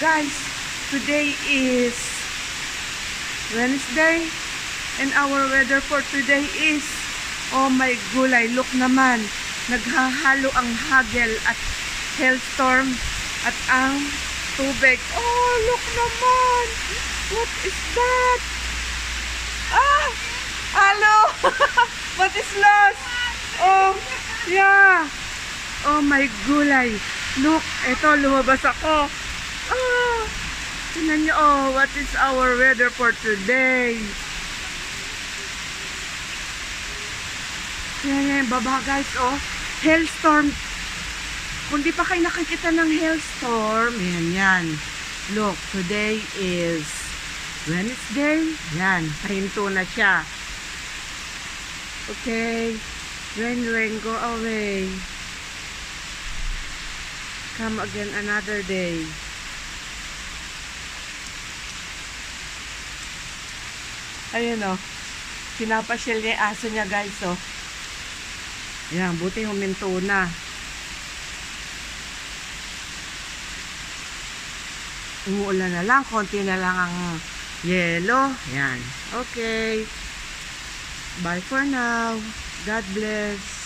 Guys, today is Wednesday and our weather for today is, oh my gulay, look naman, naghahalo ang hagel at hailstorm at ang tubig. Oh, look naman, what is that? Ah, hello. What is lost? Oh, yeah. Oh my gulay, look, eto lumabas ako. Ah, tingnan nyo, oh, what is our weather for today? Yan, baba guys, oh, hailstorm. Kung di pa kayo nakikita ng hailstorm, yan. Look, today is Wednesday. Yan, pahinto na siya. Okay, rain, go away. Come again another day. Ayun o, pinapasyal niya yung aso niya guys o. Ayan, buti huminto na. Umuulan na lang, konti na lang ang yelo. Ayan, okay. Bye for now. God bless.